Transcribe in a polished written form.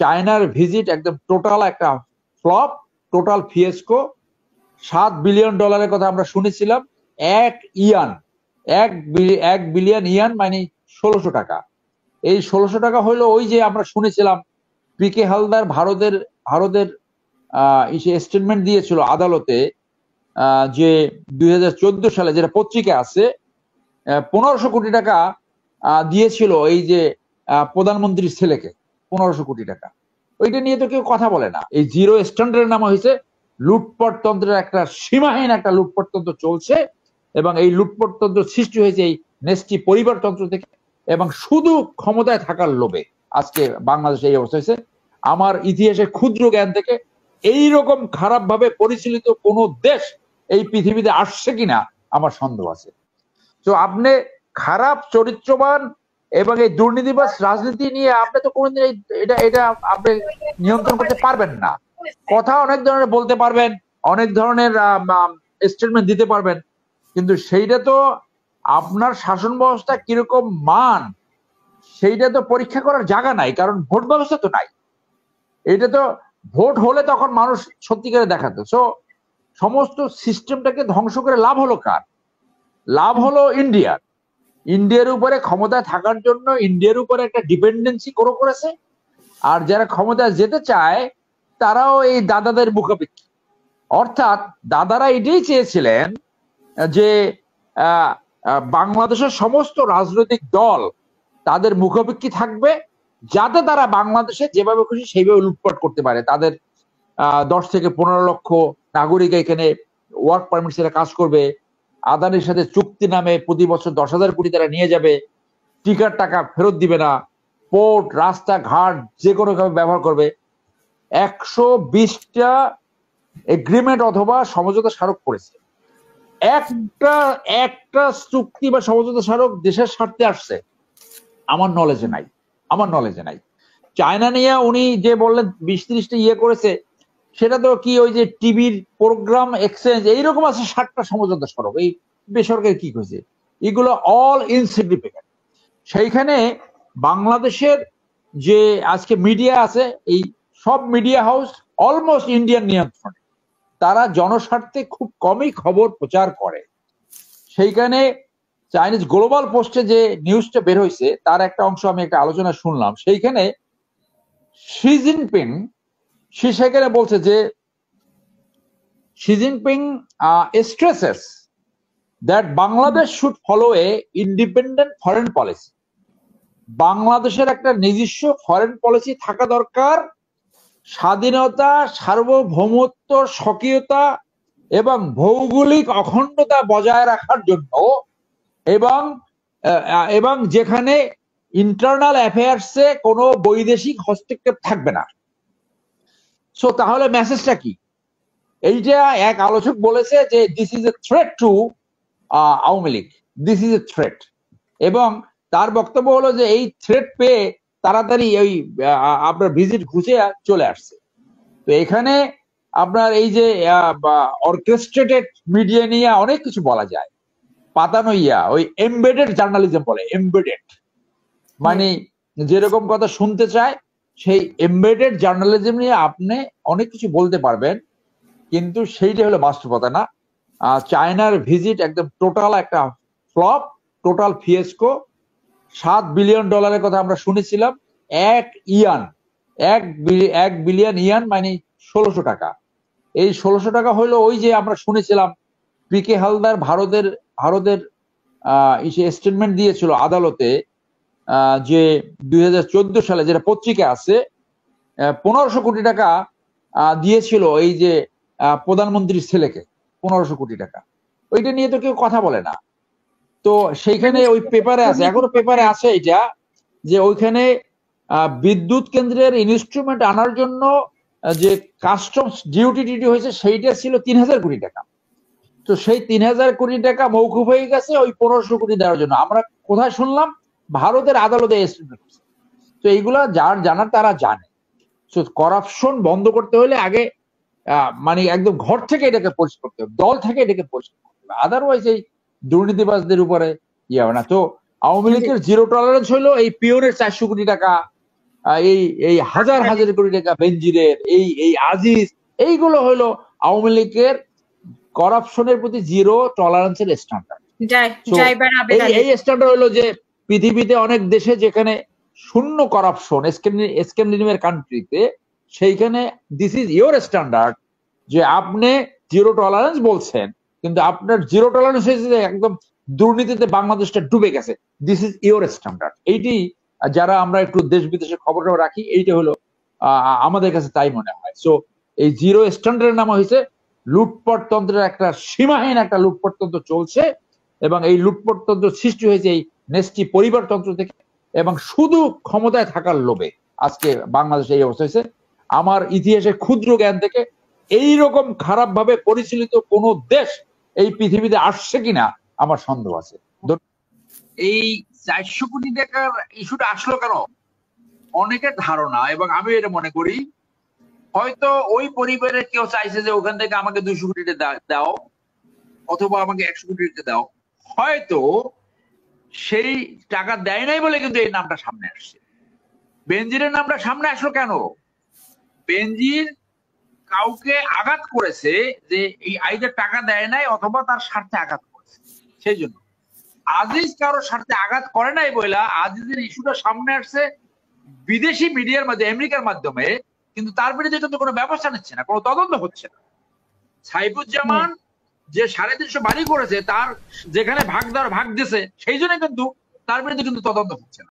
চায়নার ভিজিট একদম টোটাল একটা ফ্লপ, টোটাল ফিয়েস্কো। $7 বিলিয়ন কথা আমরা শুনেছিলাম। এক বিলিয়ন ইয়ান মানে 1600 টাকা। এই 1600 টাকা হইলো ওই যে আমরা শুনেছিলাম পিকে হালদার ভারতের ভারতের স্টেটমেন্ট দিয়েছিল আদালতে, যে 2014 সালে যেটা পত্রিকা আছে 1500 কোটি টাকা দিয়েছিল এই যে প্রধানমন্ত্রীর ছেলেকে, 1500 কোটি টাকা। ওইটা নিয়ে তো কেউ কথা বলে না। এই জিরো স্ট্যান্ডার্ডের নাম হয়েছে লুটপাট তন্ত্রের একটা সীমাহীন একটা লুটপাট তন্ত্র চলছে, এবং এই লুটপাট তন্ত্র সৃষ্টি হয়েছে এই নেস্টি পরিবারতন্ত্র থেকে, এবং শুধু ক্ষমতায় থাকার লোভে আজকে বাংলাদেশে এই অবস্থা হয়েছে। আমার ইতিহাসের ক্ষুদ্র জ্ঞান থেকে এইরকম খারাপ ভাবে পরিচালিত কোন দেশ এই পৃথিবীতে আসছে কিনা আমার সন্দেহ আছে। তো আপনি খারাপ চরিত্রবান এবং এই দুর্নীতিবাজ রাজনীতি নিয়ে আপনি তো কোনোদিন এটা এটা আপনি নিয়ন্ত্রণ করতে পারবেন না। কথা অনেক ধরনের বলতে পারবেন, অনেক ধরনের স্টেটমেন্ট দিতে পারবেন, কিন্তু সেইটা তো আপনার শাসন ব্যবস্থা কিরকম মান সেইটা তো পরীক্ষা করার জায়গা নাই, কারণ ভোট ব্যবস্থা তো নাই। এটা তো ভোট হলে তখন মানুষ সত্যিকারে দেখাতো। সো সমস্ত সিস্টেমটাকে ধ্বংস করে লাভ হলো কার? লাভ হলো ইন্ডিয়ার উপরে ক্ষমতায় থাকার জন্য ইন্ডিয়ার উপরে একটা ডিপেন্ডেন্সি করেছে। আর যারা ক্ষমতায় যেতে চায় তারাও এই দাদাদের মুখাপেক্ষী। অর্থাৎ দাদারা এটাই চেয়েছিলেন যে বাংলাদেশের সমস্ত রাজনৈতিক দল তাদের মুখাপেক্ষী থাকবে, যাতে তারা বাংলাদেশে যেভাবে খুশি সেইভাবে লুটপাট করতে পারে। তাদের 10 থেকে 15 লক্ষ নাগরিক এখানে ওয়ার্ক পারমিট ছেড়ে কাজ করবে, আদানির সাথে চুক্তি নামে প্রতি বছর 10,000 কোটি তারা নিয়ে যাবে, টিকার টাকা ফেরত দিবে না, পোর্ট রাস্তাঘাট যে কোনো ভাবে ব্যবহার করবে। 120টা এগ্রিমেন্ট অথবা সমঝোতা স্মারক করেছে। একটা চুক্তি বা সমঝোতা স্মারক দেশের স্বার্থে আসছে আমার নলেজে নাই। চায়না নিয়ে উনি যে বললেন 20-30টা ইয়ে করেছে, সেটা তো কি ওই যে টিভির প্রোগ্রাম এক্সচেঞ্জ এইরকম আছে 60টা সমঝোতা স্মারক। এই বেসরকারি কি করেছে, এগুলো অল ইনসিগনিফিকেন্ট। সেইখানে বাংলাদেশের যে আজকে মিডিয়া আছে, এই সব মিডিয়া হাউস অলমোস্ট ইন্ডিয়ান নিয়ন্ত্রণে। তারা জনস্বার্থে খুব কমই খবর প্রচার করে। সেইখানে চাইনিজ গ্লোবাল পোস্টে যে নিউজটা বের হয়েছে তার একটা অংশ আমি একটা আলোচনা শুনলাম। সেইখানে শি জিনপিং সেখানে বলছে যে Xi Jinping stresses that Bangladesh should follow a independent foreign policy. বাংলাদেশের একটা নিজস্ব ফরেন পলিসি থাকা দরকার, স্বাধীনতা, সার্বভৌমত্ব, স্বকীয়তা এবং ভৌগোলিক অখণ্ডতা বজায় রাখার জন্য, এবং যেখানে ইন্টারনাল অ্যাফেয়ার্সে কোনো বৈদেশিক হস্তক্ষেপ থাকবে না। সো তাহলে মেসেজটা কি? এইটা এক আলোচক বলেছে যে this is a threat to Awami League, this is a threat. এবং তার বক্তব্য হলো যে এই থ্রেট পেয়ে তাড়াতাড়ি ওই আপনার ভিজিট ঘুষে চলে আসছে। তো এখানে আপনার এই যে অর্কেস্ট্রেটেড মিডিয়া নিয়ে অনেক কিছু বলা যায়, পাতানো ওই এমবেডেড জার্নালিজম বলে। এমবেডেড মানে যেরকম কথা শুনতে চায় সেই এমবেডেড জার্নালিজম নিয়ে আপনি অনেক কিছু বলতে পারবেন, কিন্তু সেইটা হলো বাস্তবতা না। চায়নার ভিজিট একদম টোটাল একটা ফ্লপ, টোটাল ফিয়েস্কো। $7 বিলিয়ন কথা আমরা শুনেছিলাম। এক বিলিয়ন ইয়ান মানে 1600 টাকা। এই 1600 টাকা হইলো ওই যে আমরা শুনেছিলাম পিকে হালদার ভারতের স্টেটমেন্ট দিয়েছিল আদালতে, যে 2014 সালে যেটা পত্রিকা আছে 1500 কোটি টাকা দিয়েছিল এই যে প্রধানমন্ত্রীর ছেলেকে, 1500 কোটি টাকা। ওইটা নিয়ে তো কেউ কথা বলে না। তো সেইখানে ওই পেপারে আছে, এখনো পেপারে আছে এটা, যে ওইখানে বিদ্যুৎ কেন্দ্রের ইনস্ট্রুমেন্ট আনার জন্য যে কাস্টমস ডিউটি হয়েছে সেইটা ছিল 3000 কোটি টাকা। তো সেই 3000 কোটি টাকা মৌকুফ হয়ে গেছে ওই 1500 কোটি দেওয়ার জন্য। আমরা কোথায় শুনলাম? ভারতের আদালতে। তো এইগুলা যার জানার তারা জানে। করাপশন বন্ধ করতে হলে আগে মানে একদম ঘর থেকে এটাকে পরিষ্কার করতে হবে, দল থেকে এটাকে পরিষ্কার করতে হবে, আদারওয়াইজ এই দুর্নীতিবাজদের উপরে ইয়ে হবে না। তো আওয়ামী লীগের জিরো টলারেন্স হলো এই পিওনের 400 কোটি টাকা, এই এই হাজার হাজার কোটি টাকা বেনজিরের, এই এই আজিজ, এইগুলো হলো আওয়ামী লীগের করাপশনের প্রতি জিরো টলারেন্সের স্ট্যান্ডার্ড। এই এই স্ট্যান্ডার্ড হলো যে পৃথিবীতে অনেক দেশে যেখানে শূন্য করাপশন, স্ক্যান্ডিনেভিয়ার কান্ট্রিতে, সেইখানে দিস ইজ ইয়োর স্ট্যান্ডার্ড, যে আপনি জিরো টলারেন্স বলছেন, কিন্তু আপনার জিরো টলারেন্স হয়েছে যে একদম দুর্নীতিতে বাংলাদেশটা ডুবে গেছে। This is your standard. এইটি যারা আমরা একটু দেশ বিদেশের খবর রাখি, এইটা হলো আমাদের কাছে তাই মনে হয়। সো এই জিরো স্ট্যান্ডার্ডের নাম হয়েছে লুটপাট তন্ত্রের একটা সীমাহীন একটা লুটপাট তন্ত্র চলছে, এবং এই লুটপাট তন্ত্র সৃষ্টি হয়েছে এই নেস্টি পরিবারতন্ত্র থেকে, এবং শুধু ক্ষমতায় থাকার লোভে আজকে বাংলাদেশে এই অবস্থা হয়েছে। আমার ইতিহাসে ক্ষুদ্র জ্ঞান থেকে এইরকম খারাপ ভাবে পরিচালিত কোন দেশ এই পৃথিবীতে আসছে কিনা আমার সন্দেহ আছে। এই 400 কোটি টাকার ইস্যুটা আসলো কেন, অনেকের ধারণা, এবং আমি এটা মনে করি হয়তো ওই পরিবারের কেউ চাইছে যে ওখান থেকে আমাকে 200 কোটি দাও, অথবা আমাকে 100 কোটি টাকা দাও, হয়তো সেই টাকা দেয় নাই বলে কিন্তু এই নামটা সামনে আসছে। বেনজিরের নামটা সামনে আসলো কেন? বেনজির কাউকে আঘাত করেছে, যে এই আইদের টাকা দেয় নাই অথবা তার স্বার্থে আঘাত করেছে, সেই জন্য। আজিজ কারো স্বার্থে আঘাত করে নাই বইলা আজিজের ইস্যুটা সামনে আসছে বিদেশি মিডিয়ার মাধ্যমে, আমেরিকার মাধ্যমে, কিন্তু তার বিরুদ্ধে কিন্তু কোনো ব্যবস্থা নিচ্ছে না, কোনো তদন্ত হচ্ছে না। সাইফুজ্জামান যে 350 বাড়ি করেছে, তার যেখানে ভাগ দেওয়ার ভাগ দিছে, সেই জন্য কিন্তু তার বিরুদ্ধে কিন্তু তদন্ত হচ্ছে না।